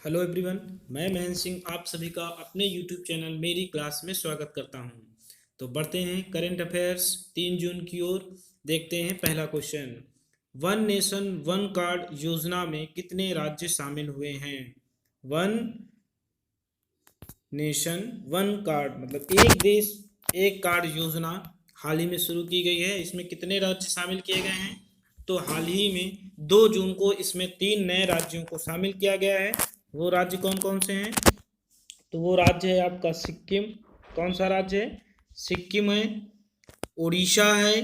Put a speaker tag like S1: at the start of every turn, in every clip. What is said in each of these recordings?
S1: Hello everyone, मैं महेंद्र सिंह आप सभी का अपने यूट्यूब चैनल मेरी क्लास में स्वागत करता हूं। तो बढ़ते हैं करंट अफेयर्स 3 जून की ओर। देखते हैं पहला question. One nation one card योजना में कितने राज्य शामिल हुए हैं? वन नेशन वन कार्ड मतलब एक देश एक कार्ड योजना हाल ही में शुरू की गई है। इसमें कितने राज्य शामिल किए गए हैं? तो हाल ही में 2 जून को इसमें 3 नए राज्यों को शामिल किया गया है। वो राज्य कौन कौन से हैं? तो वो राज्य है आपका सिक्किम। कौन सा राज्य है? सिक्किम है, उड़ीसा है।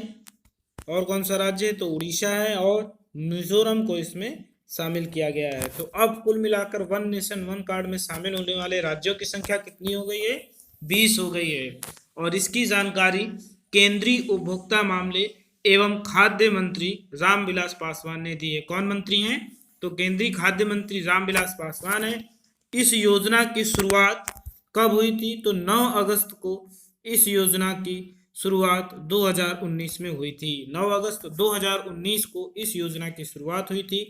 S1: और कौन सा राज्य है? तो उड़ीसा है और मिजोरम को इसमें शामिल किया गया है। तो अब कुल मिलाकर वन नेशन वन कार्ड में शामिल होने वाले राज्यों की संख्या कितनी हो गई है? 20 हो गई है। और इसकी जानकारी केंद्रीय उपभोक्ता मामले एवं खाद्य मंत्री रामविलास पासवान ने दी है। कौन मंत्री हैं? तो केंद्रीय खाद्य मंत्री रामविलास पासवान है। इस योजना की शुरुआत कब हुई थी? तो 9 अगस्त को इस योजना की शुरुआत 2019 में हुई थी। 9 अगस्त 2019 को इस योजना की शुरुआत हुई थी।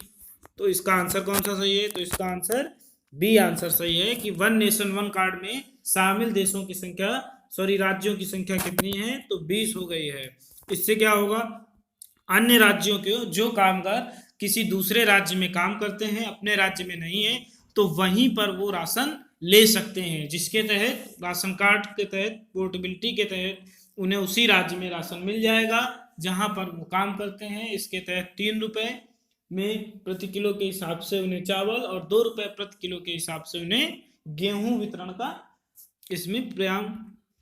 S1: तो इसका आंसर कौन सा सही है? तो इसका आंसर बी आंसर सही है कि वन नेशन वन कार्ड में शामिल देशों की संख्या राज्यों की संख्या कितनी है? तो 20 हो गई है। इससे क्या होगा? अन्य राज्यों के जो कामगार किसी दूसरे राज्य में काम करते हैं, अपने राज्य में नहीं है, तो वहीं पर वो राशन ले सकते हैं, जिसके तहत राशन कार्ड के तहत पोर्टेबिलिटी के तहत उन्हें उसी राज्य में राशन मिल जाएगा जहां पर वो काम करते हैं। इसके तहत 3 रुपए में प्रति किलो के हिसाब से उन्हें चावल और 2 रुपए प्रति किलो के हिसाब से उन्हें गेहूं वितरण का इसमें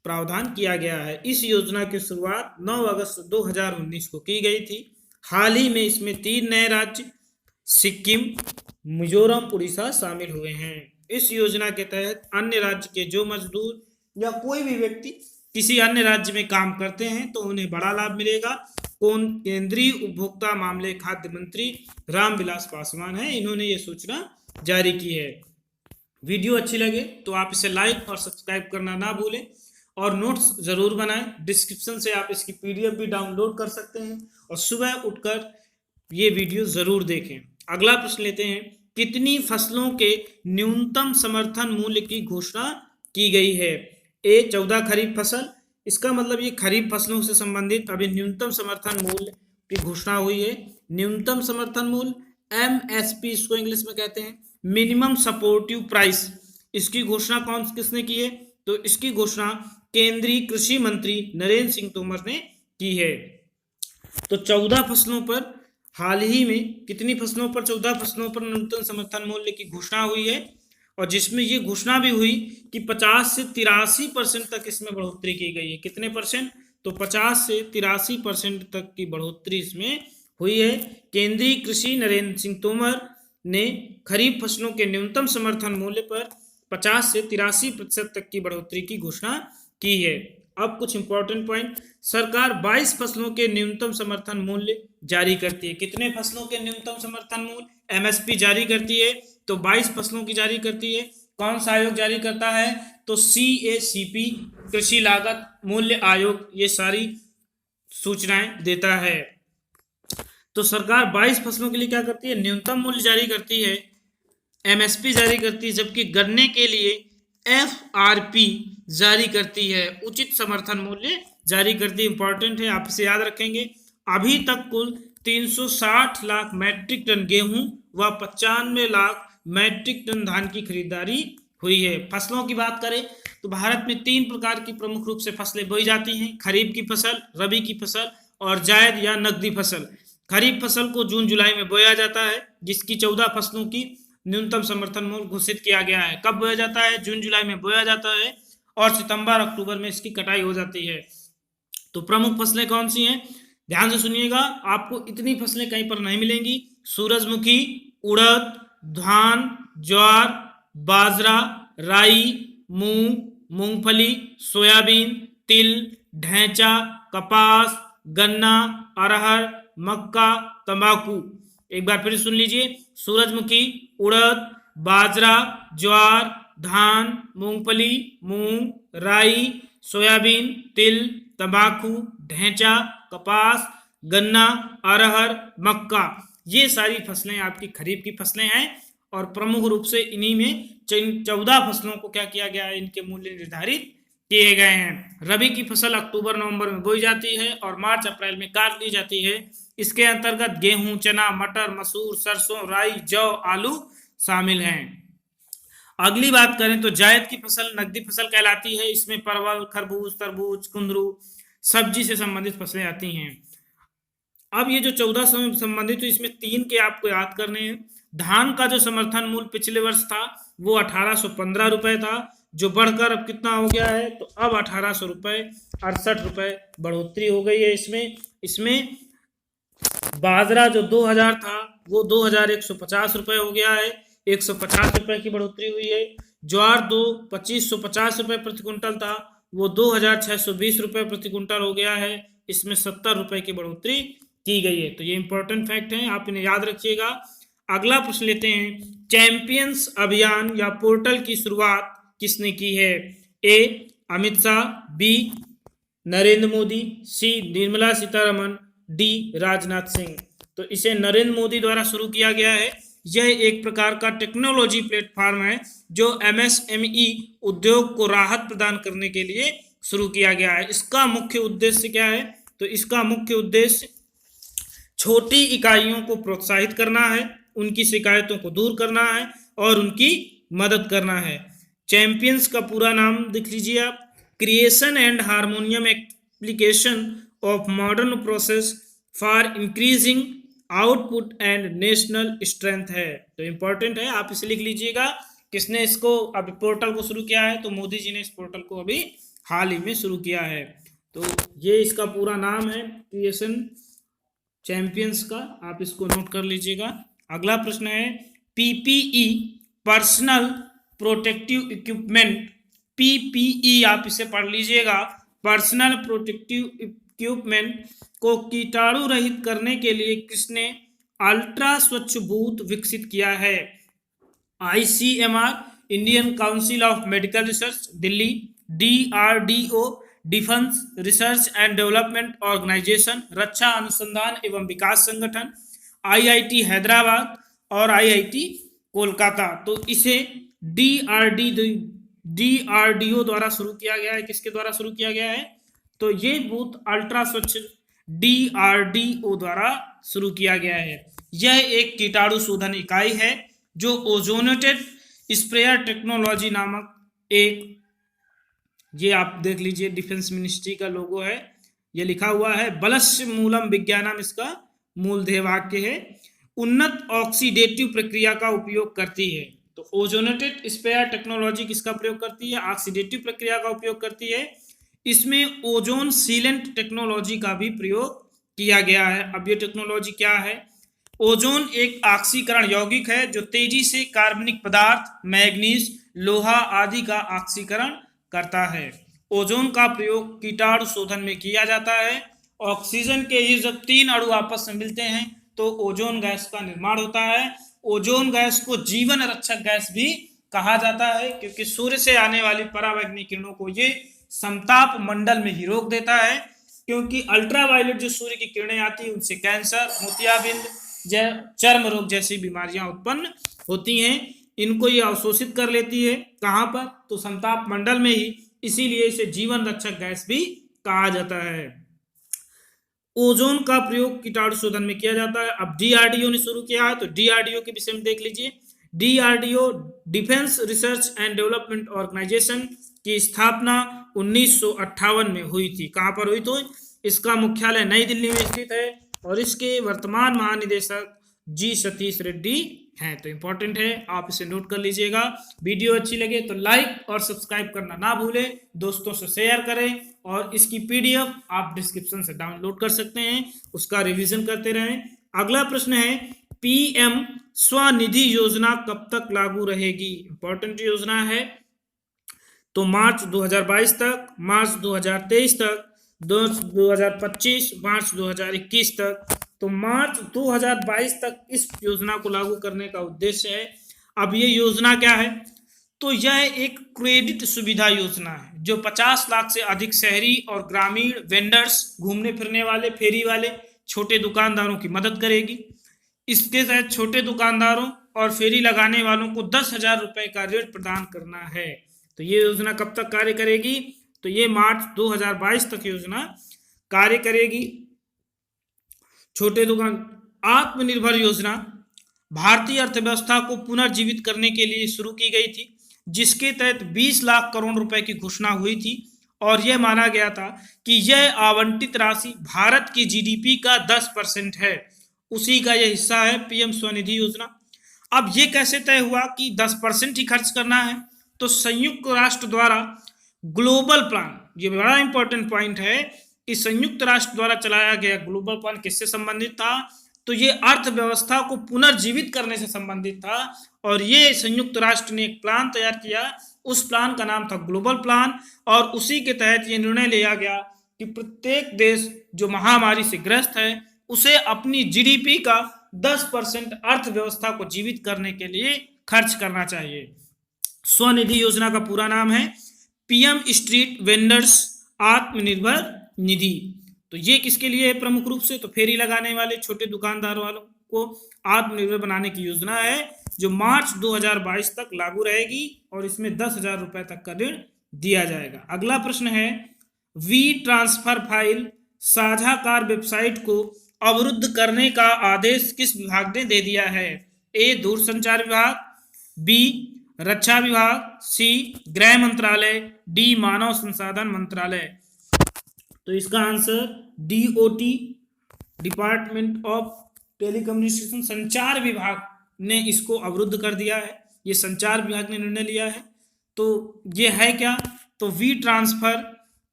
S1: प्रावधान किया गया है। इस योजना की शुरुआत 9 अगस्त 2019 को की गई थी। हाल ही में इसमें 3 नए राज्य सिक्किम, मिजोरम, उड़ीसा शामिल हुए हैं। इस योजना के तहत अन्य राज्य के जो मजदूर या कोई भी व्यक्ति किसी अन्य राज्य में काम करते हैं तो उन्हें बड़ा लाभ मिलेगा। कौन? केंद्रीय उपभोक्ता मामले खाद्य मंत्री रामविलास पासवान है, इन्होंने ये सूचना जारी की है। वीडियो अच्छी लगे तो आप इसे लाइक और सब्सक्राइब करना ना भूलें और नोट्स जरूर बनाएं। डिस्क्रिप्शन से आप इसकी पीडीएफ भी डाउनलोड कर सकते हैं और सुबह उठकर ये वीडियो जरूर देखें। अगला प्रश्न लेते हैं। कितनी फसलों के न्यूनतम समर्थन मूल्य की घोषणा की गई है? ए 14 खरीफ फसल। इसका मतलब ये खरीफ फसलों से संबंधित अभी न्यूनतम समर्थन मूल्य की घोषणा हुई है। न्यूनतम समर्थन मूल्य एमएसपी इसको इंग्लिश में कहते हैं, मिनिमम सपोर्टिव प्राइस। इसकी घोषणा किसने की है? तो इसकी घोषणा केंद्रीय कृषि मंत्री नरेंद्र सिंह तोमर ने की है। तो 14 फसलों पर हाल ही में कितनी फसलों पर? 14 फसलों पर न्यूनतम समर्थन मूल्य की घोषणा हुई है और जिसमें ये घोषणा भी हुई कि 50 से 83% तक इसमें बढ़ोतरी की गई है। कितने परसेंट? तो 50 से 83% तक की बढ़ोतरी इसमें हुई है। केंद्रीय कृषि नरेंद्र सिंह तोमर ने खरीफ फसलों के न्यूनतम समर्थन मूल्य पर 50 से 83% तक की बढ़ोतरी की घोषणा की है। अब कुछ इंपॉर्टेंट पॉइंट। सरकार 22 फसलों के न्यूनतम समर्थन मूल्य जारी करती है। कितने फसलों के न्यूनतम समर्थन मूल्य? एमएसपी जारी करती है। तो 22 फसलों की जारी करती है। कौन सा आयोग जारी करता है? तो सीएसीपी, कृषि लागत मूल्य आयोग, ये सारी सूचनाएं देता है। तो सरकार 22 फसलों के लिए क्या करती है? न्यूनतम मूल्य जारी करती है, एमएसपी जारी करती है, जबकि गन्ने के लिए एफआरपी जारी करती है, उचित समर्थन मूल्य जारी करती है। इंपॉर्टेंट है, आप इसे याद रखेंगे। अभी तक कुल 360 लाख मैट्रिक टन गेहूं व 95 लाख मैट्रिक टन धान की खरीदारी हुई है। फसलों की बात करें तो भारत में 3 प्रकार की प्रमुख रूप से फसलें बोई जाती हैं। खरीफ की फसल, रबी की फसल और जायद या नकदी फसल। खरीफ फसल को जून जुलाई में बोया जाता है, जिसकी 14 फसलों की न्यूनतम समर्थन मूल्य घोषित किया गया है। कब बोया जाता है? जून जुलाई में बोया जाता है और सितंबर अक्टूबर में इसकी कटाई हो जाती है। तो प्रमुख फसलें कौन सी हैं? ध्यान से सुनिएगा, आपको इतनी फसलें कहीं पर नहीं मिलेंगी। सूरजमुखी, उड़द, धान, ज्वार, बाजरा, राई, मूंग, मूंगफली, सोयाबीन, तिल, ढैंचा, कपास, गन्ना, अरहर, मक्का, तंबाकू। एक बार फिर सुन लीजिए। सूरजमुखी, उड़द, बाजरा, ज्वार, धान, मूंगफली, मूंग, राई, सोयाबीन, तिल, तंबाकू, ढैंचा, कपास, गन्ना, अरहर, मक्का, ये सारी फसलें आपकी खरीफ की फसलें हैं। और प्रमुख रूप से इन्हीं में 14 फसलों को क्या किया गया है, इनके मूल्य निर्धारित किए गए हैं। रबी की फसल अक्टूबर नवंबर में बोई जाती है और मार्च अप्रैल में काट ली जाती है। इसके अंतर्गत गेहूं, चना, मटर, मसूर, सरसों, राई, जौ, आलू शामिल हैं। अगली बात करें तो जायद की फसल नकदी फसल कहलाती है। इसमें परवल, खरबूज, तरबूज, कुंदरू, सब्जी से संबंधित फसलें आती हैं। अब ये जो 14 से संबंधित, तो इसमें 3 के आपको याद करने हैं। धान का जो समर्थन मूल्य पिछले वर्ष था वो 1815 रुपए था, जो बढ़कर अब कितना हो गया है, तो अब 1800 रुपए, 68 रुपए बढ़ोतरी हो गई है इसमें बाजरा जो 2000 था वो 2150 रुपए हो गया है, 150 रुपए की बढ़ोतरी हुई है। ज्वार 2550 रुपए प्रति क्विंटल था, वो 2620 रुपए प्रति क्विंटल हो गया है, इसमें 70 रुपए की बढ़ोतरी की गई है। तो ये इंपॉर्टेंट फैक्ट है, आप इन्हें याद रखिएगा। अगला प्रश्न लेते हैं, चैंपियंस अभियान या पोर्टल की शुरुआत किसने की है? ए अमित शाह, बी नरेंद्र मोदी, सी निर्मला सीतारमण, डी राजनाथ सिंह। तो इसे नरेंद्र मोदी द्वारा शुरू किया गया है। यह एक प्रकार का टेक्नोलॉजी प्लेटफॉर्म है जो एमएसएमई उद्योग को राहत प्रदान करने के लिए शुरू किया गया है। इसका मुख्य उद्देश्य क्या है? तो इसका मुख्य उद्देश्य छोटी इकाइयों को प्रोत्साहित करना है, उनकी शिकायतों को दूर करना है और उनकी मदद करना है। चैंपियंस का पूरा नाम देख लीजिए आप, creation and harmonium application of modern process for increasing output and national strength है। तो इंपॉर्टेंट है, आप इसे लिख लीजिएगा। किसने इसको अभी पोर्टल को शुरू किया है? तो मोदी जी ने इस पोर्टल को अभी हाल ही में शुरू किया है। तो ये इसका पूरा नाम है, क्रिएशन चैंपियंस का, आप इसको नोट कर लीजिएगा। अगला प्रश्न है, PPE personal protective equipment, PPE आप इसे पढ़ लीजिएगा, पर्सनल प्रोटेक्टिव इक्विपमेंट को कीटाणु रहित करने के लिए किसने अल्ट्रा स्वच्छ बूथ विकसित किया है? ICMR, Indian Council of Medical Research Delhi, DRDO defence research and development Organisation, रक्षा अनुसंधान एवं विकास संगठन, आईआईटी हैदराबाद और आईआईटी कोलकाता। तो इसे डीआरडीओ द्वारा शुरू किया गया है। किसके द्वारा शुरू किया गया है? तो ये बूथ अल्ट्रा स्वच्छ डीआरडीओ द्वारा शुरू किया गया है। यह एक कीटाणु शोधन इकाई है जो ओजोनेटेड स्प्रेयर टेक्नोलॉजी नामक एक, ये आप देख लीजिए डिफेंस मिनिस्ट्री का लोगो है, ये लिखा हुआ है, बलस्य मूलम विज्ञानम इसका मूल ध्येय वाक्य है, उन्नत ऑक्सीडेटिव प्रक्रिया का उपयोग करती है। तो ओजोनेटेड स्प्रेयर टेक्नोलॉजी किसका प्रयोग करती है? ऑक्सीडेटिव प्रक्रिया का उपयोग करती है। इसमें ओजोन सीलेंट टेक्नोलॉजी का भी प्रयोग किया गया है। अब ये टेक्नोलॉजी क्या है? ओजोन एक ऑक्सीकरण यौगिक है जो तेजी से कार्बनिक पदार्थ, मैग्नीज, लोहा आदि का ऑक्सीकरण करता है। ओजोन का प्रयोग कीटाणु शोधन में किया जाता है। ऑक्सीजन के ये जब 3 अणु आपस में मिलते हैं तो ओजोन गैस का निर्माण होता है। ओजोन गैस को जीवन रक्षक गैस भी कहा जाता है क्योंकि सूर्य से आने वाली परावैंगनी किरणों को ये समताप मंडल में ही रोक देता है। क्योंकि अल्ट्रावायलेट जो सूर्य की किरणें आती है उनसे कैंसर, मोतियाबिंद, चर्म रोग जैसी बीमारियां उत्पन्न होती हैं। इनको ये अवशोषित कर लेती है। कहाँ पर? तो समताप मंडल में ही, इसीलिए इसे जीवन रक्षक गैस भी कहा जाता है। ओजोन का प्रयोग कीटाणु शोधन में किया जाता है। अब डीआरडीओ ने शुरू किया है, तो डीआरडीओ के विषय में देख लीजिए। DRDO defence research and development organisation की स्थापना 1958 में हुई थी। कहाँ पर हुई? तो इसका मुख्यालय नई दिल्ली में स्थित है और इसके वर्तमान महानिदेशक जी सतीश रेड्डी हैं। तो इंपॉर्टेंट है, आप इसे नोट कर लीजिएगा। वीडियो अच्छी लगे तो लाइक और सब्सक्राइब करना ना भूलें, दोस्तों से शेयर करें और इसकी पीडीएफ आप डिस्क्रिप्शन से डाउनलोड कर सकते हैं, उसका रिवीजन करते रहें। अगला प्रश्न है, पीएम स्वनिधि योजना कब तक लागू रहेगी? इंपॉर्टेंट योजना है। तो मार्च 2022 तक, मार्च 2023 तक, 2025, मार्च 2021 तक। तो मार्च 2022 तक इस योजना को लागू करने का उद्देश्य है। अब ये योजना क्या है? तो यह एक क्रेडिट सुविधा योजना है जो 50 लाख से अधिक शहरी और ग्रामीण वेंडर्स, घूमने फिरने वाले, फेरी वाले, छोटे दुकानदारों की मदद करेगी। इसके तहत छोटे दुकानदारों और फेरी लगाने वालों को 10,000 रुपए का ऋण प्रदान करना है। तो ये योजना कब तक कार्य करेगी? तो ये मार्च 2022 तक योजना कार्य करेगी। छोटे दुकान आत्मनिर्भर योजना भारतीय अर्थव्यवस्था को पुनर्जीवित करने के लिए शुरू की गई थी, जिसके तहत 20 लाख करोड़ रुपए की घोषणा हुई थी और यह माना गया था कि यह आवंटित राशि भारत की जीडीपी का 10% है। उसी का यह हिस्सा है पीएम स्वनिधि योजना। अब ये कैसे तय हुआ कि 10% ही खर्च करना है? तो संयुक्त राष्ट्र द्वारा ग्लोबल प्लान, ये बड़ा इंपॉर्टेंट पॉइंट है कि संयुक्त राष्ट्र द्वारा चलाया गया ग्लोबल प्लान किससे संबंधित था? तो ये अर्थव्यवस्था को पुनर्जीवित करने से संबंधित था और ये संयुक्त राष्ट्र ने एक प्लान तैयार किया। उस प्लान का नाम था ग्लोबल प्लान और उसी के तहत ये निर्णय लिया गया कि प्रत्येक देश जो महामारी से ग्रस्त है उसे अपनी जीडीपी का 10% अर्थव्यवस्था को जीवित करने के लिए खर्च करना चाहिए। स्वनिधि योजना का पूरा नाम है PM street vendors Atmanirbhar Nidhi. तो ये किसके लिए है प्रमुख रूप से? तो फेरी लगाने वाले छोटे दुकानदार वालों को आत्मनिर्भर बनाने की योजना है जो मार्च 2022 तक लागू रहेगी और इसमें 10,000 रुपए तक का ऋण दिया जाएगा। अगला प्रश्न है, वी ट्रांसफर फाइल साझाकार वेबसाइट को अवरुद्ध करने का आदेश किस विभाग ने दे दिया है? ए दूरसंचार विभाग, बी रक्षा विभाग, सी गृह मंत्रालय, डी मानव संसाधन मंत्रालय। तो इसका answer DOT, department of telecommunication, संचार विभाग ने इसको अवरुद्ध कर दिया है। ये संचार विभाग ने निर्णय लिया है। तो ये है क्या? तो वी ट्रांसफर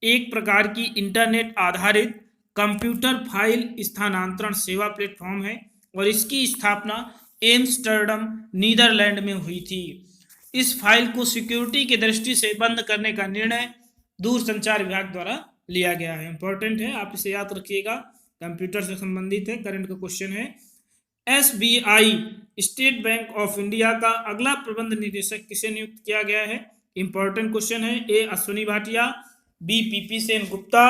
S1: एक प्रकार की इंटरनेट आधारित कंप्यूटर फाइल स्थानांतरण सेवा प्लेटफॉर्म है और इसकी स्थापना एम्स्टर्डम नीदरलैंड में हुई थी। इस फाइल को सिक्योरिटी की दृष्टि से बंद करने का निर्णय दूरसंचार विभाग द्वारा लिया गया है। इंपॉर्टेंट है, आप इसे याद रखिएगा, कंप्यूटर से संबंधित है, करंट का क्वेश्चन है। SBI state bank of India का अगला प्रबंध निदेशक किसे नियुक्त किया गया है? इंपॉर्टेंट क्वेश्चन है। A Ashwini Bhatia, B PP Sen Gupta,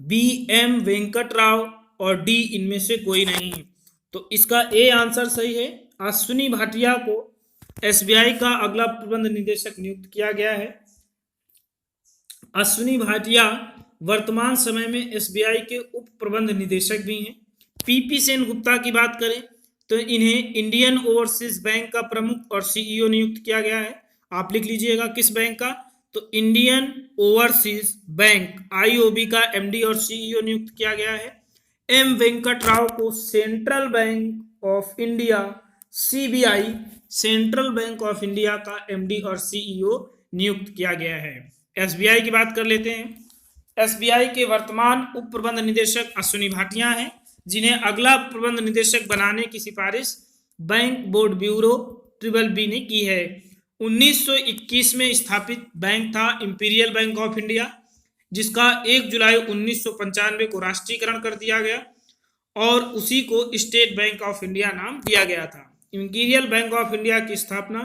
S1: B M Venkat Rao और डी इनमें से कोई नहीं। तो इसका ए आंसर सही है। अश्विनी भाटिया को एसबीआई का अगला प्रबंध निदेशक नियुक्त किया गया है। अश्विनी भाटिया वर्तमान समय में एसबीआई के उप प्रबंध निदेशक भी हैं। पीपी सेन गुप्ता की बात करें तो इन्हें इंडियन ओवरसीज बैंक का प्रमुख और सीईओ नियुक्त किया गया है। आप लिख लीजिएगा किस बैंक का? तो इंडियन ओवरसीज बैंक आईओबी का एमडी और सीईओ नियुक्त किया गया है। एम वेंकट राव को central bank of India CBI central bank of India का एमडी और सीईओ नियुक्त किया गया है। एसबीआई की बात कर लेते हैं। एसबीआई के वर्तमान उप प्रबंध निदेशक अश्विनी भाटिया हैं, जिन्हें अगला प्रबंध निदेशक बनाने की सिफारिश बैंक बोर्ड ब्यूरो BBB ने की है। 1921 में स्थापित बैंक था इंपीरियल बैंक ऑफ इंडिया, जिसका 1 जुलाई 1995 को राष्ट्रीयकरण कर दिया गया और उसी को स्टेट बैंक ऑफ इंडिया नाम दिया गया था। इंपीरियल बैंक ऑफ इंडिया की स्थापना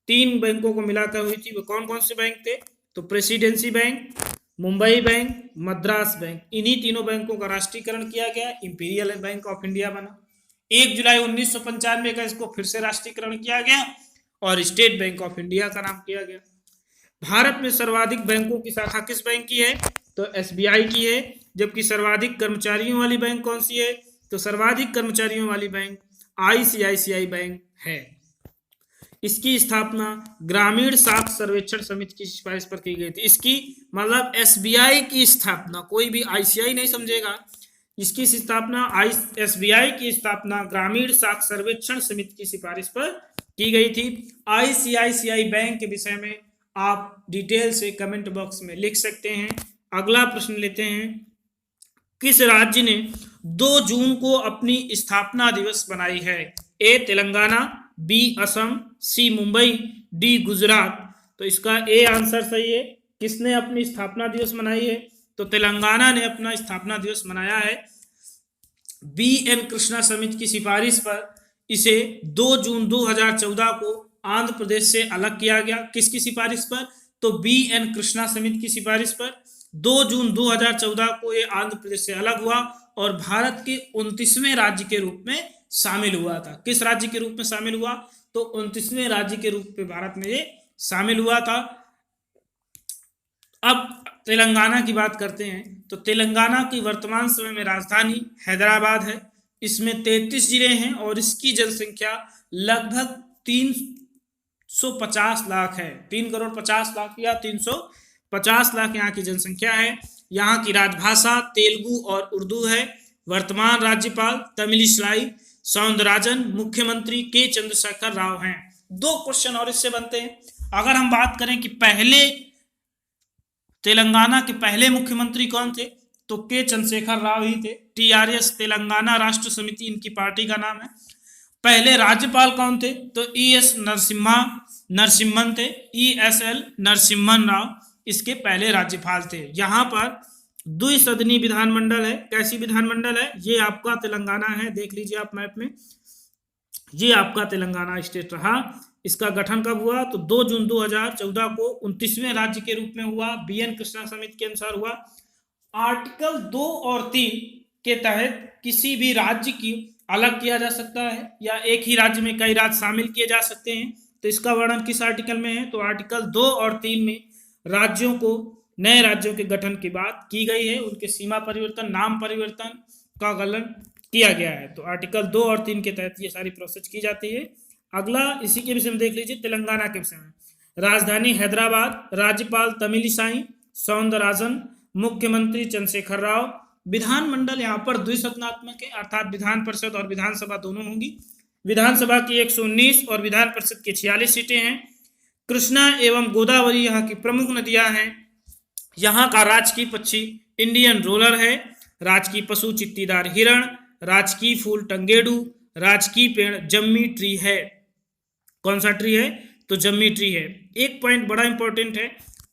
S1: 3 बैंकों को मिलाकर हुई थी। वो कौन कौन से बैंक थे? तो presidency bank, Mumbai bank, Madras bank, इन्हीं तीनों बैंकों का राष्ट्रीयकरण किया गया, इंपीरियल बैंक ऑफ इंडिया बना। 1 जुलाई 1995 का इसको फिर से राष्ट्रीयकरण किया गया और स्टेट बैंक ऑफ इंडिया का नाम किया गया। भारत में सर्वाधिक बैंकों की शाखा किस बैंक की है? तो एसबीआई की है। जबकि सर्वाधिक कर्मचारियों वाली बैंक कौन सी है? तो सर्वाधिक कर्मचारियों वाली बैंक आईसीआईसीआई बैंक है। इसकी स्थापना ग्रामीण साख सर्वेक्षण समिति की सिफारिश पर की गई थी। इसकी मतलब एसबीआई की स्थापना, कोई भी आईसीआई नहीं समझेगा, इसकी स्थापना एसबीआई की स्थापना ग्रामीण साख सर्वेक्षण समिति की सिफारिश पर की गई थी। आईसीआईसीआई बैंक के विषय में आप डिटेल से कमेंट बॉक्स में लिख सकते हैं। अगला प्रश्न लेते हैं, किस राज्य ने 2 जून को अपनी स्थापना दिवस बनाई है? ए तेलंगाना, बी असम, सी मुंबई, डी गुजरात। तो इसका ए आंसर सही है। किसने अपनी स्थापना दिवस मनाई है? तो तेलंगाना ने अपना स्थापना दिवस मनाया है। बी एन कृष्णा समिति की सिफारिश पर इसे 2 जून 2014 को आंध्र प्रदेश से अलग किया गया। किसकी सिफारिश पर? तो बी एन कृष्णा समिति की सिफारिश पर 2 जून 2014 को ये आंध्र प्रदेश से अलग हुआ और भारत के 29वें राज्य के रूप में शामिल हुआ था। किस राज्य के रूप में शामिल हुआ? तो 29वें राज्य के रूप में भारत में ये शामिल हुआ था। अब तेलंगाना की बात करते हैं तो तेलंगाना की वर्तमान समय में राजधानी हैदराबाद है। इसमें 33 जिले हैं और इसकी जनसंख्या लगभग 350 लाख है। 3,50,00,000 या 350 लाख यहाँ की जनसंख्या है। यहाँ की राजभाषा तेलुगु और उर्दू है। वर्तमान राज्यपाल तमिलिसाई सौंदरराजन, मुख्यमंत्री के चंद्रशेखर राव हैं। 2 क्वेश्चन और इससे बनते हैं। अगर हम बात करें कि पहले तेलंगाना के पहले मुख्यमंत्री कौन थे, तो के चंद्रशेखर राव ही थे। टीआरएस तेलंगाना राष्ट्र समिति इनकी पार्टी का नाम है। पहले राज्यपाल कौन थे, तो ES नरसिम्हन थे। ESL नरसिम्हन राव इसके पहले राज्यपाल थे। यहाँ पर द्विसदनीय विधानमंडल है। कैसी विधानमंडल है? ये आपका तेलंगाना है, देख लीजिए आप मैप में, ये आपका तेलंगाना स्टेट रहा। इसका गठन कब हुआ? तो 2 जून 2014 को 29वें राज्य के रूप में हुआ। BN कृष्णा समिति के अनुसार हुआ। आर्टिकल 2 और 3 के तहत किसी भी राज्य की अलग किया जा सकता है या एक ही राज्य में कई राज्य शामिल किए जा सकते हैं। तो इसका वर्णन किस आर्टिकल में है? तो आर्टिकल 2 और 3 में राज्यों को, नए राज्यों के गठन की बात की गई है। उनके सीमा परिवर्तन, नाम परिवर्तन का गलन किया गया है। तो आर्टिकल 2 और 3 के तहत ये सारी प्रोसेस की जाती है। अगला इसी के विषय में देख लीजिए, तेलंगाना के विषय में। राजधानी हैदराबाद, राज्यपाल तमिलिसाई सौंदरराजन, मुख्यमंत्री चंद्रशेखर राव। विधानमंडल यहाँ पर द्विसदनात्मक है, अर्थात विधान परिषद और विधानसभा दोनों होंगी। विधानसभा की 119 और विधान परिषद की 46 सीटें हैं। कृष्णा एवं गोदावरी यहाँ की प्रमुख नदियां हैं। यहाँ का राजकीय पक्षी इंडियन रोलर है। राजकीय पशु चित्तीदार हिरण, राजकीय फूल टंगेडू, राजकीय पेड़ जम्मी ट्री है। कौन सा ट्री है? तो जम्मी ट्री है। एक पॉइंट बड़ा इंपॉर्टेंट है,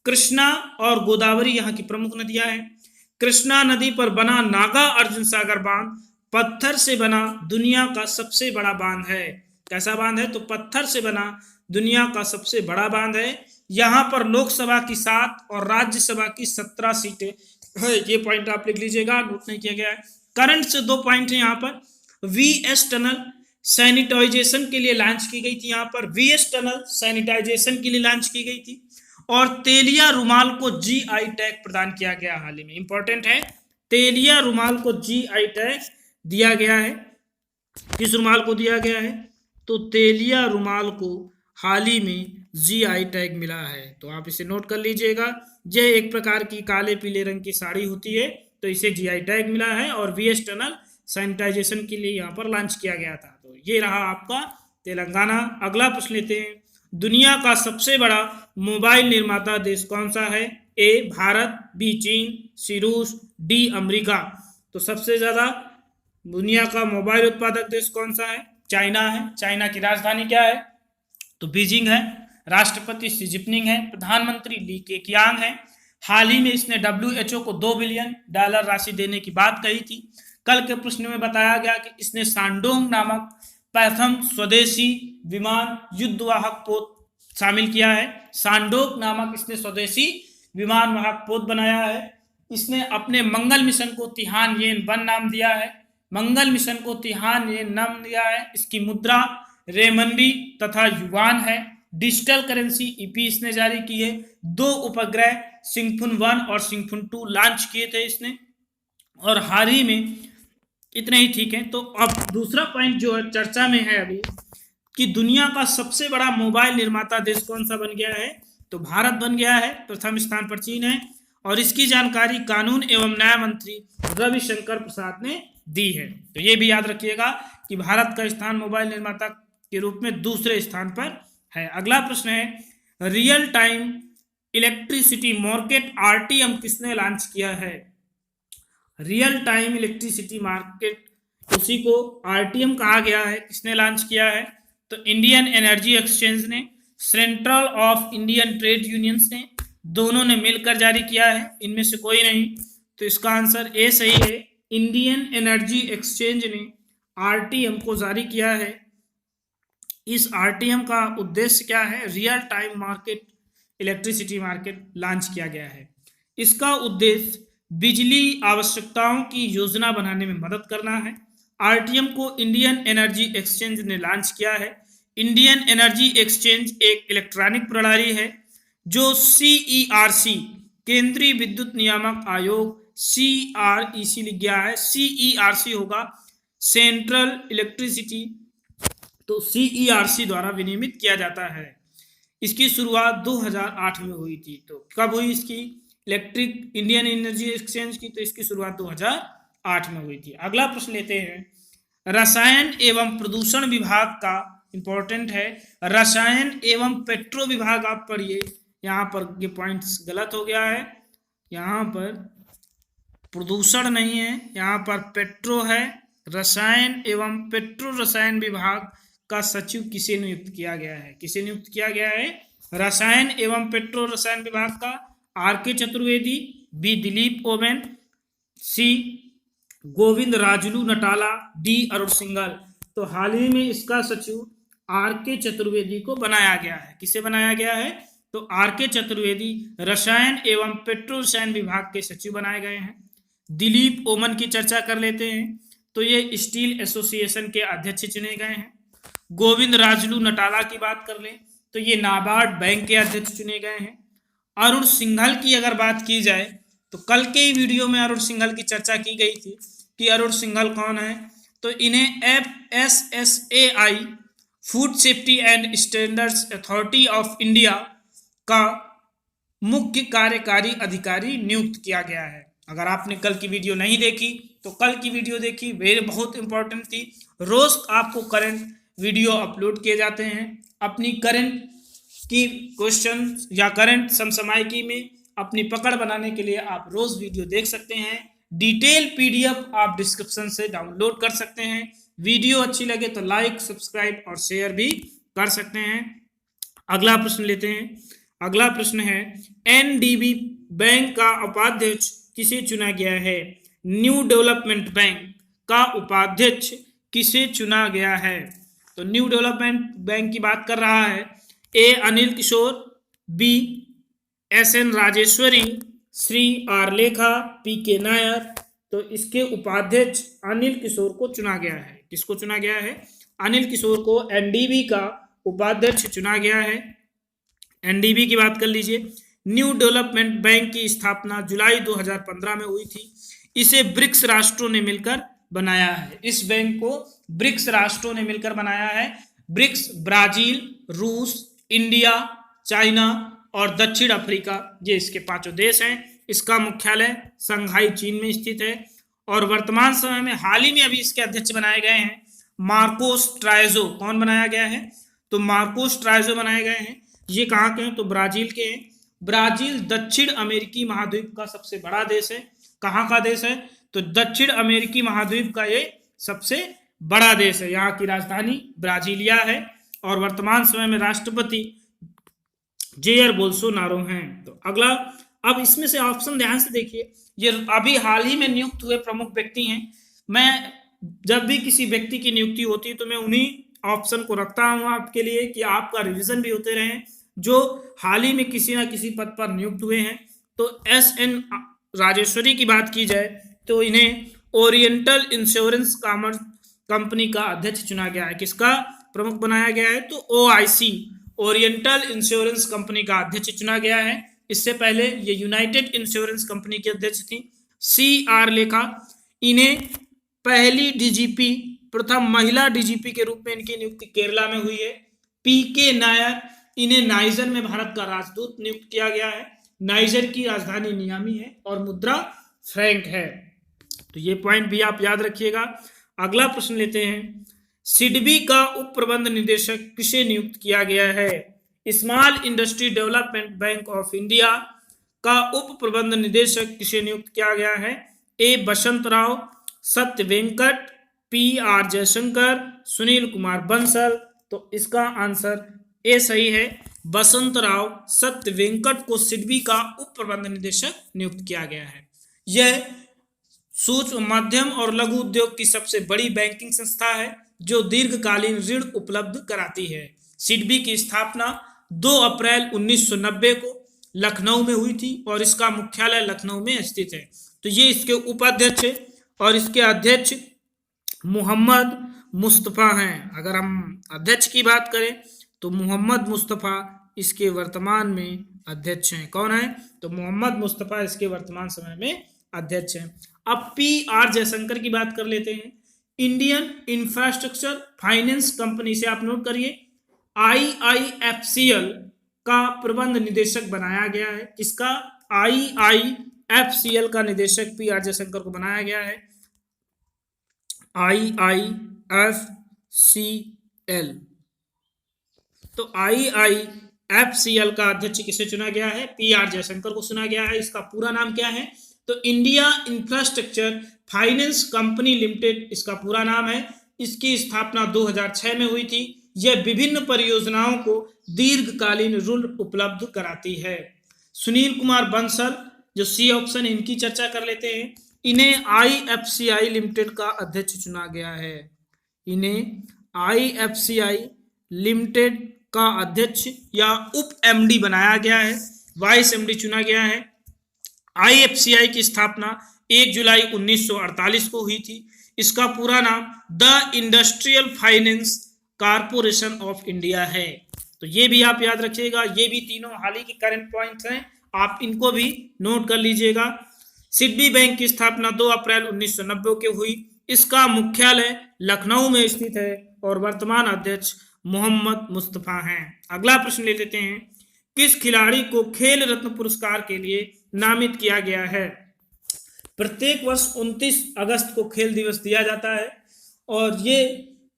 S1: कृष्णा और गोदावरी यहाँ की प्रमुख नदियां हैं। कृष्णा नदी पर बना नागा अर्जुन सागर बांध पत्थर से बना दुनिया का सबसे बड़ा बांध है। कैसा बांध है? तो पत्थर से बना दुनिया का सबसे बड़ा बांध है। यहाँ पर लोकसभा की 7 और राज्यसभा की 17 सीटें है। ये पॉइंट आप लिख लीजिएगा, नोट नहीं किया गया है। करंट से 2 पॉइंट है यहाँ पर। VS टनल सैनिटाइजेशन के लिए लॉन्च की गई थी। यहाँ पर VS टनल सैनिटाइजेशन के लिए लॉन्च की गई थी। और तेलिया रुमाल को GI टैग प्रदान किया गया हाल ही में। इंपॉर्टेंट है, तेलिया रुमाल को GI टैग दिया गया है। किस रुमाल को दिया गया है? तो तेलिया रुमाल को हाल ही में GI टैग मिला है। तो आप इसे नोट कर लीजिएगा। यह एक प्रकार की काले पीले रंग की साड़ी होती है, तो इसे GI टैग मिला है और VS टनल सैनिटाइजेशन के लिए यहाँ पर लॉन्च किया गया था। तो ये रहा आपका तेलंगाना। अगला प्रश्न लेते हैं, दुनिया का सबसे बड़ा मोबाइल निर्माता देश कौन सा है? A भारत, B चीन, C रूस, D अमेरिका। तो सबसे ज्यादा दुनिया का मोबाइल उत्पादक देश कौन सा है? चाइना है। चाइना की राजधानी क्या है? तो बीजिंग है। राष्ट्रपति शी जिनपिंग है। प्रधानमंत्री ली केकियांग है। हाल ही में इसने WHO को $2 बिलियन राशि देने की बात कही थी। कल के प्रश्न में बताया गया कि इसने सांडोंग नामक प्रथम स्वदेशी विमान युद्धवाहक पोत शामिल किया है। सांडोंग नामक इसने स्वदेशी विमान वाहक पोत बनाया है। इसने अपने मंगल मिशन को तिहानयेन-1 नाम दिया है। मंगल मिशन को तिहानयेन नाम दिया है। इसकी मुद्रा रेमनबी तथा युआन है। डिजिटल करेंसी EP इसने जारी की है। 2 उपग्रह सिंगफुन 1 और सिंगफुन 2 लॉन्च किए थे इसने। और हाल ही में इतने ही ठीक है। तो अब दूसरा पॉइंट जो है चर्चा में है अभी, कि दुनिया का सबसे बड़ा मोबाइल निर्माता देश कौन सा बन गया है? तो भारत बन गया है। प्रथम स्थान पर चीन है। और इसकी जानकारी कानून एवं न्याय मंत्री रविशंकर प्रसाद ने दी है। तो ये भी याद रखिएगा कि भारत का स्थान मोबाइल निर्माता के रूप में दूसरे स्थान पर है। अगला प्रश्न है, real time electricity market RTM किसने लॉन्च किया है? रियल टाइम इलेक्ट्रिसिटी मार्केट, उसी को RTM कहा गया है। किसने लॉन्च किया है? तो इंडियन एनर्जी एक्सचेंज ने, central of Indian trade unions ने, दोनों ने मिलकर जारी किया है। इनमें से कोई नहीं। तो इसका आंसर ए सही है। इंडियन एनर्जी एक्सचेंज ने RTM को जारी किया है। इस RTM का उद्देश्य क्या है? Real time market, electricity market launch किया गया है। इसका उद्देश्य बिजली आवश्यकताओं की योजना बनाने में मदद करना है आरटीएम को इंडियन एनर्जी एक्सचेंज ने लॉन्च किया है। इंडियन एनर्जी एक्सचेंज एक इलेक्ट्रॉनिक प्रणाली है जो सीईआरसी केंद्रीय विद्युत नियामक आयोग सीआरईसी लिख गया है, सीईआरसी होगा सेंट्रल इलेक्ट्रिसिटी, तो सीईआरसी द्वारा विनियमित किया जाता है। इसकी शुरुआत 2008 में हुई थी। तो कब हुई इसकी इलेक्ट्रिक इंडियन एनर्जी एक्सचेंज की? तो इसकी शुरुआत 2008 में हुई थी। अगला प्रश्न लेते हैं, रसायन एवं प्रदूषण विभाग का, इंपॉर्टेंट है, रसायन एवं पेट्रो विभाग आप पढ़िए। यहाँ पर ये पॉइंट्स गलत हो गया है, यहाँ पर प्रदूषण नहीं है, यहाँ पर पेट्रो है। रसायन एवं पेट्रो रसायन विभाग का सचिव किसे नियुक्त किया गया है? किसे नियुक्त किया गया है? रसायन एवं पेट्रो रसायन विभाग का आर के चतुर्वेदी, बी दिलीप ओबेन, सी गोविंद राजुलू नटाला, डी अरुण सिंघल। तो हाल ही में इसका सचिव आर के चतुर्वेदी को बनाया गया है। किसे बनाया गया है? तो आर के चतुर्वेदी रसायन एवं पेट्रो रसायन विभाग के सचिव बनाए गए हैं। दिलीप ओमन की चर्चा कर लेते हैं, तो ये स्टील एसोसिएशन के अध्यक्ष चुने गए हैं। गोविंद राजुलू नटाला की बात कर लें तो ये नाबार्ड बैंक के अध्यक्ष चुने गए हैं। अरुण सिंघल की अगर बात की जाए तो कल के ही वीडियो में अरुण सिंघल की चर्चा की गई थी कि अरुण सिंघल कौन है। तो इन्हें FSSAI food safety and standards authority of India का मुख्य कार्यकारी अधिकारी नियुक्त किया गया है। अगर आपने कल की वीडियो नहीं देखी तो कल की वीडियो देखी, वे बहुत इंपॉर्टेंट थी। रोज आपको करंट वीडियो अपलोड किए जाते हैं। अपनी करंट की क्वेश्चन या करंट समसामयिकी में अपनी पकड़ बनाने के लिए आप रोज वीडियो देख सकते हैं। डिटेल पीडीएफ आप डिस्क्रिप्शन से डाउनलोड कर सकते हैं। वीडियो अच्छी लगे तो लाइक, सब्सक्राइब और शेयर भी कर सकते हैं। अगला प्रश्न लेते हैं। अगला प्रश्न है, एनडीबी बैंक का उपाध्यक्ष किसे चुना गया है? न्यू डेवलपमेंट बैंक का उपाध्यक्ष किसे चुना गया है? तो न्यू डेवलपमेंट बैंक की बात कर रहा है A Anil Kishore, B SN Rajeshwari, Shri R Lekha, PK Nair. तो इसके उपाध्यक्ष अनिल किशोर को चुना गया है। किसको चुना गया है? अनिल किशोर को एनडीबी का उपाध्यक्ष चुना गया है। एनडीबी की बात कर लीजिए। न्यू डेवलपमेंट बैंक की स्थापना जुलाई 2015 में हुई थी। इसे ब्रिक्स राष्ट्रों ने मिलकर बनाया है। इस बैंक को ब्रिक्स राष्ट्रों ने मिलकर बनाया है। ब्रिक्स ब्राजील, रूस, इंडिया, चाइना और दक्षिण अफ्रीका, ये इसके 5 देश हैं। इसका मुख्यालय शंघाई चीन में स्थित है और वर्तमान समय में हाल ही में अभी इसके अध्यक्ष बनाए गए हैं मार्कोस ट्राइजो। कौन बनाया गया है? तो मार्कोस ट्राइजो बनाए गए हैं। ये कहाँ के हैं? तो ब्राजील के हैं। ब्राजील दक्षिण अमेरिकी महाद्वीप का सबसे बड़ा देश है। कहाँ का देश है? तो दक्षिण अमेरिकी महाद्वीप का ये सबसे बड़ा देश है। यहाँ की राजधानी ब्राजीलिया है और वर्तमान समय में राष्ट्रपति जेयर बोल्सोनारो हैं। तो अगला, अब इसमें से ऑप्शन ध्यान से देखिए, ये अभी हाल ही में नियुक्त हुए प्रमुख व्यक्ति हैं। मैं जब भी किसी व्यक्ति की नियुक्ति होती है तो मैं उन्हीं ऑप्शन को रखता हूँ आपके लिए कि आपका रिवीजन भी होते रहे, जो हाल ही में किसी ना किसी पद पर नियुक्त हुए हैं। तो SN राजेश्वरी की बात की जाए तो इन्हें ओरिएंटल इंश्योरेंस कॉमर्स कंपनी का अध्यक्ष चुना गया है। किसका प्रमुख बनाया गया है? तो OIC ओरिएंटल इंश्योरेंस कंपनी का अध्यक्ष चुना गया है। इससे पहले ये यूनाइटेड इंश्योरेंस कंपनी की अध्यक्ष थी। CR लेखा, इन्हें पहली DGP, प्रथम महिला DGP के रूप में इनकी नियुक्ति केरला में हुई है। PK नायर, इन्हें नाइजर में भारत का राजदूत नियुक्त किया गया है। नाइजर की राजधानी नियामी है और मुद्रा फ्रैंक है। तो ये पॉइंट भी आप याद रखिएगा। अगला प्रश्न लेते हैं, सिडबी का उप प्रबंध निदेशक किसे नियुक्त किया गया है? Small industry development bank of India का उप प्रबंध निदेशक किसे नियुक्त किया गया है? ए बसंत राव, सत्य वेंकट, PR जयशंकर, सुनील कुमार बंसल। तो इसका आंसर ए सही है। बसंत राव सत्य वेंकट को सिडबी का उप प्रबंध निदेशक नियुक्त किया गया है। यह सूक्ष्म, मध्यम और लघु उद्योग की सबसे बड़ी बैंकिंग संस्था है जो दीर्घकालीन ऋण उपलब्ध कराती है। सिडबी की स्थापना 2 अप्रैल 1990 को लखनऊ में हुई थी और इसका मुख्यालय लखनऊ में स्थित है। तो ये इसके उपाध्यक्ष और इसके अध्यक्ष मोहम्मद मुस्तफ़ा हैं। अगर हम अध्यक्ष की बात करें तो मोहम्मद मुस्तफ़ा इसके वर्तमान में अध्यक्ष हैं। कौन है? तो मोहम्मद मुस्तफ़ा इसके वर्तमान समय में अध्यक्ष हैं। अब PR जयशंकर की बात कर लेते हैं। इंडियन इंफ्रास्ट्रक्चर फाइनेंस कंपनी से आप नोट करिए, IIFCL का प्रबंध निदेशक बनाया गया है। किसका? IIFCL का निदेशक PR जयशंकर को बनाया गया है। IIFCL, तो IIFCL का अध्यक्ष किसे चुना गया है? PR जयशंकर को चुना गया है। इसका पूरा नाम क्या है? तो India infrastructure finance company limited इसका पूरा नाम है। इसकी स्थापना 2006 में हुई थी। यह विभिन्न परियोजनाओं को दीर्घकालीन ऋण उपलब्ध कराती है। सुनील कुमार बंसल जो C ऑप्शन, इनकी चर्चा कर लेते हैं। इन्हें IFCI लिमिटेड का अध्यक्ष चुना गया है। इन्हें IFCI लिमिटेड का अध्यक्ष या उप MD बनाया गया है, वाइस MD चुना गया है। IFCI की स्थापना 1 जुलाई 1948 को हुई थी। इसका पूरा नाम the industrial finance corporation of India है। तो ये भी आप याद रखिएगा। ये भी तीनों हाल ही के करंट पॉइंट्स हैं, आप इनको भी नोट कर लीजिएगा। सिडबी बैंक की स्थापना 2 अप्रैल 1990 को हुई। इसका मुख्यालय लखनऊ में स्थित है और वर्तमान अध्यक्ष मोहम्मद मुस्तफ़ा हैं। अगला प्रश्न ले लेते हैं। किस खिलाड़ी को खेल रत्न पुरस्कार के लिए नामित किया गया है? प्रत्येक वर्ष 29 अगस्त को खेल दिवस दिया जाता है और ये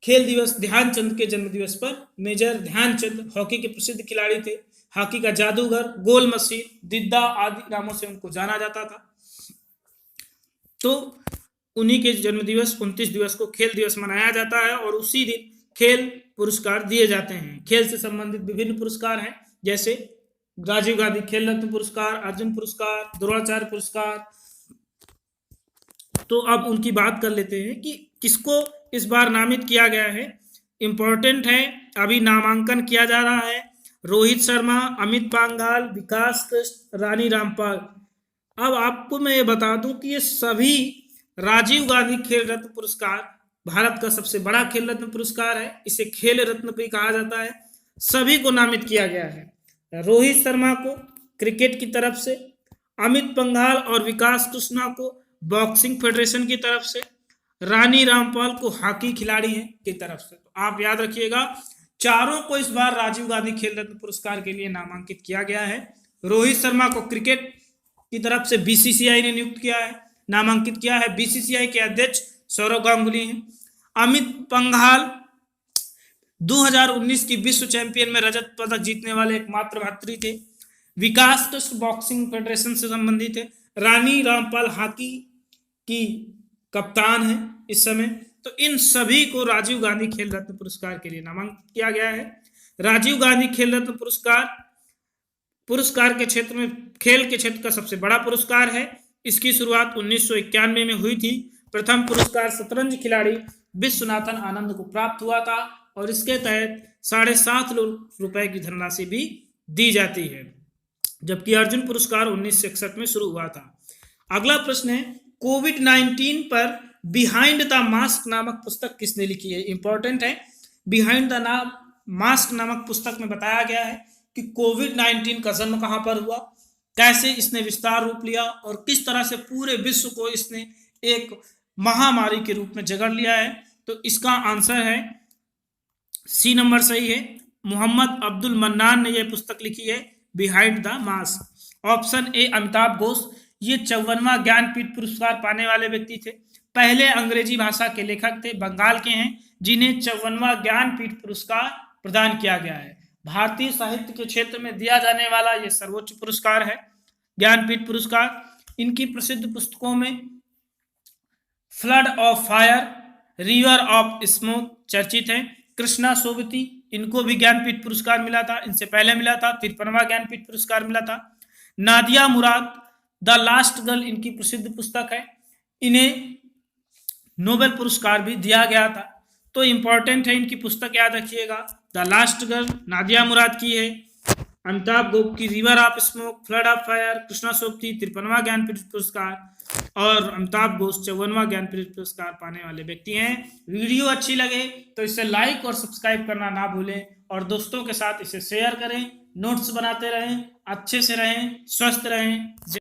S1: खेल दिवस ध्यानचंद के जन्म दिवस पर, मेजर ध्यानचंद हॉकी के प्रसिद्ध खिलाड़ी थे। हॉकी का जादूगर, गोल मशीन, दिद्दा आदि नामों से उनको जाना जाता था। तो उन्हीं के जन्म दिवस 29 दिवस को खेल दिवस मनाया जाता है और उसी दिन खेल पुरस्कार दिए जाते हैं। खेल से संबंधित विभिन्न पुरस्कार हैं, जैसे राजीव गांधी खेल रत्न पुरस्कार, अर्जुन पुरस्कार, द्रोणाचार्य पुरस्कार। तो अब उनकी बात कर लेते हैं कि किसको इस बार नामित किया गया है। इंपॉर्टेंट है, अभी नामांकन किया जा रहा है। रोहित शर्मा, अमित पंघाल, विकास कृष्ण, रानी रामपाल। अब आपको मैं ये बता दूं कि ये सभी राजीव गांधी खेल रत्न पुरस्कार भारत का सबसे बड़ा खेल रत्न पुरस्कार है। इसे खेल रत्न भी कहा जाता है। सभी को नामित किया गया है। रोहित शर्मा को क्रिकेट की तरफ से, अमित पंघाल और विकास कृष्णा को बॉक्सिंग फेडरेशन की तरफ से, रानी रामपाल को हॉकी खिलाड़ी हैं की तरफ से। तो आप याद रखिएगा, चारों को इस बार राजीव गांधी खेल रत्न पुरस्कार के लिए नामांकित किया गया है। रोहित शर्मा को क्रिकेट की तरफ से BCCI ने नियुक्त किया है, नामांकित किया है। BCCI के अध्यक्ष सौरव गांगुली हैं। अमित पंघाल 2019 की विश्व चैंपियन में रजत पदक जीतने वाले एकमात्र भारतीय थे। विकास कृष्ण बॉक्सिंग फेडरेशन से संबंधित है। रानी रामपाल हॉकी की कप्तान है इस समय। तो इन सभी को राजीव गांधी खेल रत्न पुरस्कार के लिए नामांकित किया गया है। राजीव गांधी खेल रत्न पुरस्कार के क्षेत्र में, खेल के क्षेत्र का सबसे बड़ा पुरस्कार है। इसकी शुरुआत 1991 में हुई थी। प्रथम पुरस्कार शतरंज खिलाड़ी विश्वनाथन आनंद को प्राप्त हुआ था और इसके तहत 7.5 लाख रुपए की धनराशि भी दी जाती है, जबकि अर्जुन पुरस्कार 1961 में शुरू हुआ था। अगला प्रश्न है, कोविड-19 पर बिहाइंड द मास्क नामक पुस्तक किसने लिखी है? इंपॉर्टेंट है। बिहाइंड द मास्क नामक पुस्तक में बताया गया है कि कोविड-19 का जन्म कहां पर हुआ, कैसे इसने विस्तार रूप लिया और किस तरह से पूरे विश्व को इसने एक महामारी के रूप में जकड़ लिया है। तो इसका आंसर है C नंबर सही है। मोहम्मद अब्दुल मन्नान ने यह पुस्तक लिखी है, behind the mask. Option A Amitabh Ghosh, ये 54वां ज्ञानपीठ पुरस्कार पाने वाले व्यक्ति थे। पहले अंग्रेजी भाषा के लेखक थे, बंगाल के हैं, जिन्हें 54वां ज्ञानपीठ पुरस्कार प्रदान किया गया है। भारतीय साहित्य के क्षेत्र में दिया जाने वाला यह सर्वोच्च पुरस्कार है, ज्ञानपीठ पुरस्कार। इनकी प्रसिद्ध पुस्तकों में flood of fire, river of smoke चर्चित है। कृष्णा सोबती, इनको भी ज्ञानपीठ पुरस्कार मिला था, इनसे पहले मिला था, 53वां ज्ञानपीठ पुरस्कार मिला था। नादिया मुराद, द लास्ट गर्ल इनकी प्रसिद्ध पुस्तक है, इन्हें नोबेल पुरस्कार भी दिया गया था। तो इंपॉर्टेंट है, इनकी पुस्तक याद रखिएगा। The Last Girl Nadia Murad की है, अमिताभ घोष की River of Smoke, Flood of Fire, Krishna Sobti 53वां ज्ञानपीठ पुरस्कार, और अमिताभ घोष 54वां ज्ञानपीठ पुरस्कार पाने वाले व्यक्ति हैं। वीडियो अच्छी लगे तो इसे लाइक और सब्सक्राइब करना ना भूलें और दोस्तों के साथ इसे शेयर करें। नोट्स बनाते रहें, अच्छे से रहें, स्वस्थ रहें।